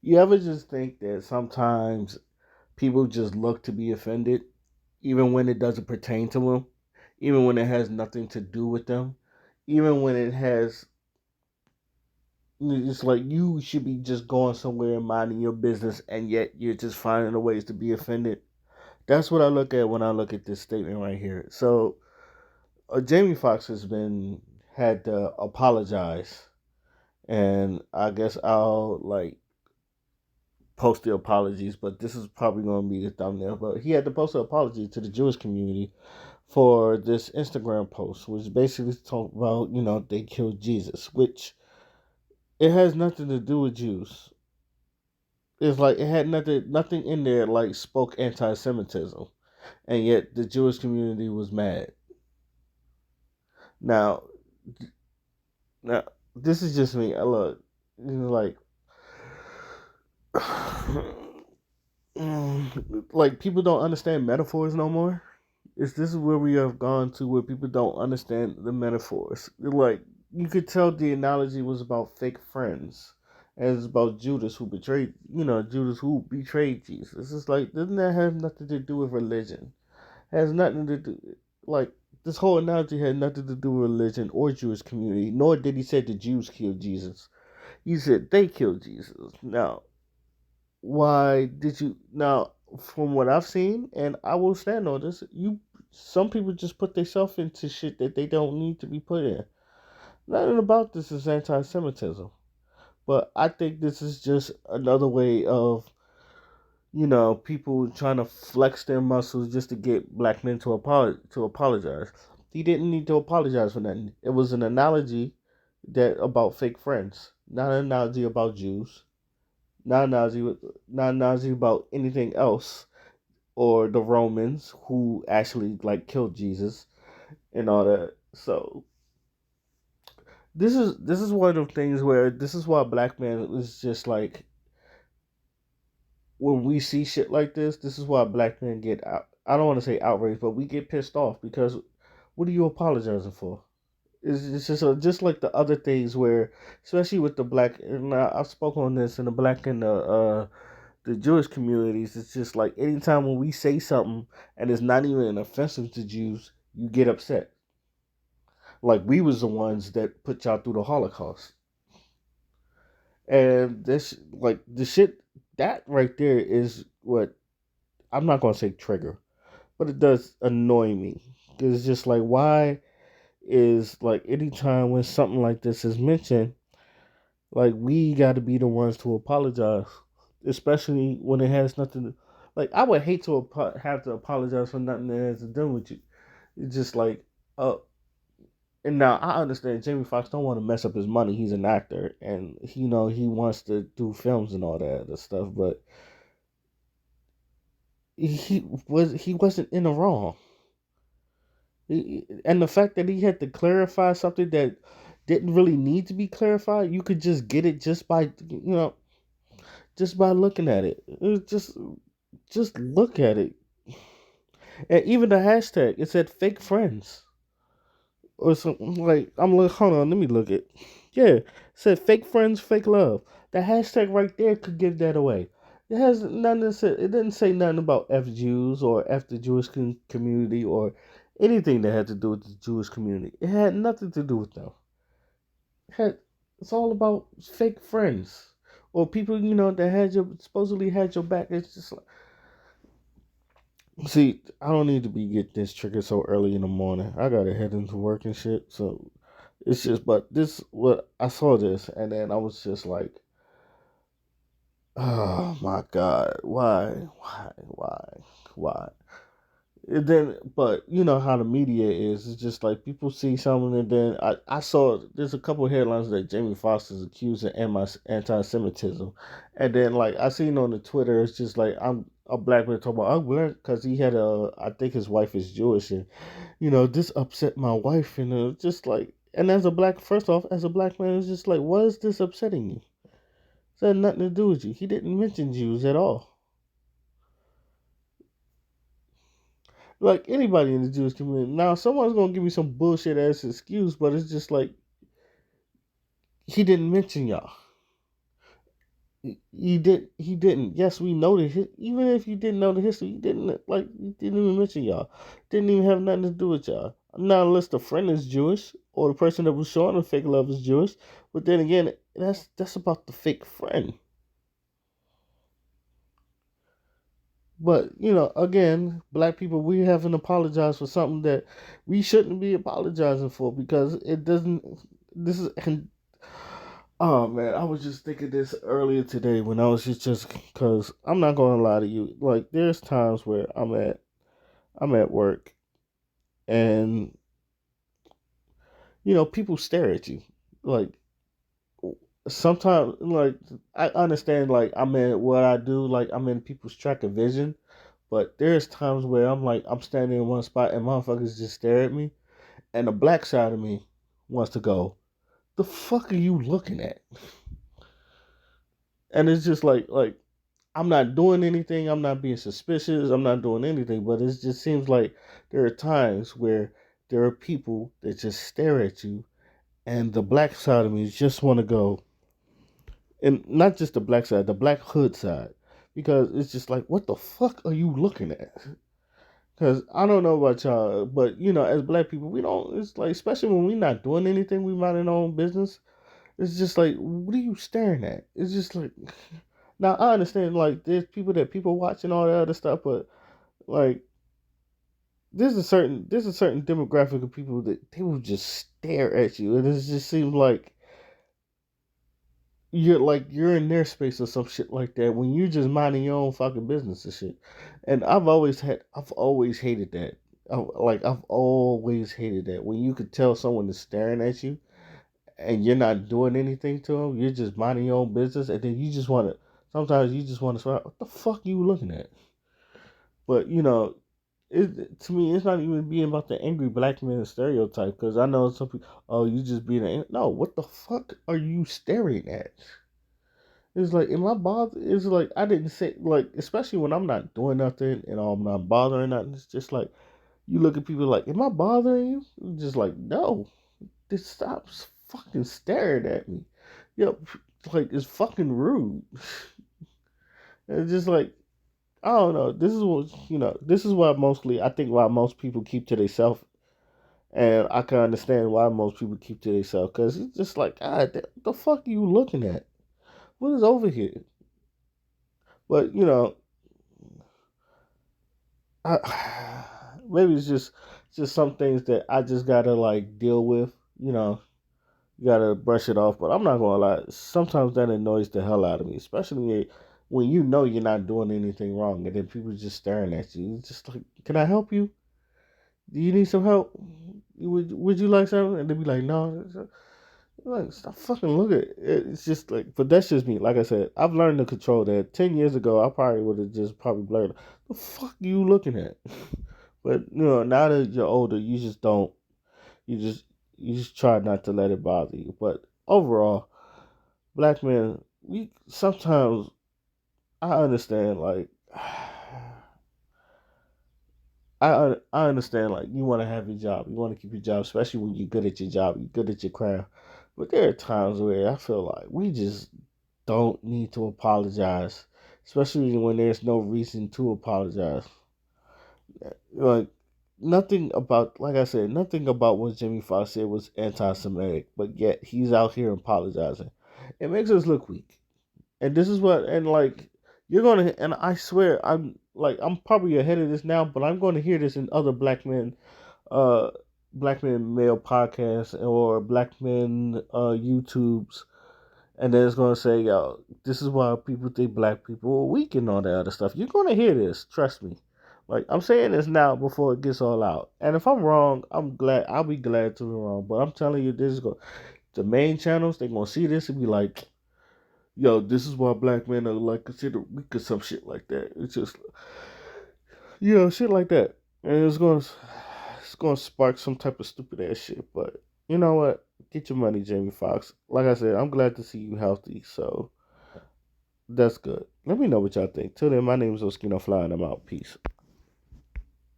You ever just think that sometimes people just look to be offended, even when it doesn't pertain to them, even when it has nothing to do with them, even when it has. It's like you should be just going somewhere and minding your business, and yet you're just finding the ways to be offended. That's what I look at when I look at this statement right here. So, Jamie Foxx has been had to apologize, and I guess I'll like post the apologies, but this is probably going to be the thumbnail. But he had to post an apology to the Jewish community for this Instagram post, which basically talked about, they killed Jesus, which it has nothing to do with Jews. It's like it had nothing in there like spoke anti-Semitism, and yet the Jewish community was mad. Now, now this is just me. I look, like, like people don't understand metaphors no more. This is where we have gone to where people don't understand the metaphors. Like you could tell the analogy was about fake friends. And it's about Judas who betrayed Jesus. It's like, doesn't that have nothing to do with religion? It has nothing to do, like, this whole analogy had nothing to do with religion or Jewish community, nor did he say the Jews killed Jesus. He said they killed Jesus. Now, why did you now from what I've seen, and I will stand on this, some people just put themselves into shit that they don't need to be put in. Nothing about this is anti Semitism. But I think this is just another way of, people trying to flex their muscles just to get black men to apologize. He didn't need to apologize for nothing. It was an analogy that about fake friends, not an analogy about Jews, not an analogy, not an analogy about anything else, or the Romans who actually like killed Jesus and all that. So this is one of the things where this is why black man is just like, when we see shit like this is why black men get out. I don't want to say outraged, but we get pissed off because what are you apologizing for? It's just like the other things where, especially with the black, and I spoke on this in the black and the Jewish communities. It's just like anytime when we say something and it's not even offensive to Jews, you get upset. Like we was the ones that put y'all through the Holocaust, and this like the shit that right there is what I'm not gonna say trigger, but it does annoy me because it's just like, why is like anytime when something like this is mentioned, like we got to be the ones to apologize, especially when it has nothing to, like I would hate to have to apologize for nothing that has to do with you. It's just like, uh and now I understand Jamie Foxx don't want to mess up his money. He's an actor, and he wants to do films and all that other stuff. But he wasn't in the wrong. And the fact that he had to clarify something that didn't really need to be clarified, you could just get it just by looking at it. Just look at it. And even the hashtag, it said fake friends or something. Like, I'm like, hold on, let me look it. Yeah, it said fake friends, fake love. The hashtag right there could give that away. It has nothing to say. It didn't say nothing about F Jews or F the Jewish community or anything that had to do with the Jewish community. It had nothing to do with them. It had, it's all about fake friends or people that had your supposedly had your back. It's just like, see, I don't need to be get this triggered so early in the morning. I gotta head into work and shit. So it's just, but this, what I saw this, and then I was just like, oh my god, why? And then, but you know how the media is. It's just like people see something, and then I saw there's a couple of headlines that Jamie Foxx is accused of anti-Semitism, and then like I seen on the Twitter, it's just like I'm a black man talking about, oh, because he had I think his wife is Jewish, and this upset my wife, and just like, and as a black, first off, as a black man, it's just like, why is this upsetting you? It had nothing to do with you. He didn't mention Jews at all. Like anybody in the Jewish community. Now, someone's gonna give me some bullshit ass excuse, but it's just like he didn't mention y'all. He didn't. Yes, we know even if you didn't know the history, you didn't even mention y'all. Didn't even have nothing to do with y'all. Not unless the friend is Jewish or the person that was showing the fake love is Jewish. But then again, that's about the fake friend. But again, black people, we haven't apologized for something that we shouldn't be apologizing for because it doesn't. This is and oh man, I was just thinking this earlier today when I was just because I'm not gonna lie to you. Like, there's times where I'm at work and people stare at you. Like, sometimes, like, I understand, like, I'm in what I do, like I'm in people's track of vision. But there's times where I'm standing in one spot and motherfuckers just stare at me, and the black side of me wants to go, "The fuck are you looking at?" And it's just like I'm not doing anything. I'm not being suspicious. I'm not doing anything. But it just seems like there are times where there are people that just stare at you, and the black side of me just want to go, and not just the black side, the black hood side, because it's just like, what the fuck are you looking at? Because I don't know about y'all, but as black people, we don't. It's like, especially when we're not doing anything, we minding our own business. It's just like, what are you staring at? It's just like, now I understand, like, there's people watching all that other stuff, but like, there's a certain demographic of people that they will just stare at you, and it just seems like you're in their space or some shit like that when you just minding your own fucking business and shit. And I've always hated that. I've always hated that when you could tell someone is staring at you and you're not doing anything to them. You're just minding your own business, and then you just want to. Sometimes you just want to swear, "What the fuck you looking at?" But to me, it's not even being about the angry black man stereotype, because I know some people. Oh, you just being no. What the fuck are you staring at? It's like, am I bothered? It's like, I didn't say, like, especially when I'm not doing nothing and I'm not bothering nothing. It's just like, you look at people like, am I bothering you? It's just like, no, just stop fucking staring at me. Like, it's fucking rude. It's just like, I don't know. This is why mostly, I think why most people keep to themselves. And I can understand why most people keep to themselves. Because it's just like, God, what the fuck are you looking at? What is over here? But, I, maybe it's just some things that I just gotta like deal with. You gotta brush it off. But I'm not gonna lie. Sometimes that annoys the hell out of me, especially when you know you're not doing anything wrong, and then people just staring at you. It's just like, can I help you? Do you need some help? Would you like something? And they be like, no. Like, stop fucking looking. It's just like, but that's just me. Like I said, I've learned to control that. 10 years ago, I probably would have just probably blurred. The fuck you looking at? But now that you're older, you just don't. You just you just try not to let it bother you. But overall, black men, we sometimes I understand. Like, I understand. Like, you want to have your job, you want to keep your job, especially when you're good at your job, you're good at your craft. But there are times where I feel like we just don't need to apologize, especially when there's no reason to apologize. Like, like I said, nothing about what Jamie Foxx said was anti-Semitic, but yet he's out here apologizing. It makes us look weak, and this is what, and like, you're gonna, and I swear, I'm probably ahead of this now, but I'm going to hear this in other uh, black men male podcasts or black men YouTubes, and then it's gonna say, yo, this is why people think black people are weak and all that other stuff. You're gonna hear this, trust me. Like, I'm saying this now before it gets all out. And if I'm wrong, I'll be glad to be wrong. But I'm telling you, the main channels, they're gonna see this and be like, yo, this is why black men are like considered weak or some shit like that. It's just, shit like that. And it's gonna spark some type of stupid ass shit. But you know what? Get your money, Jamie Foxx. Like I said, I'm glad to see you healthy. So that's good. Let me know what y'all think. Till then, my name is Oskino Fly, and I'm out. Peace.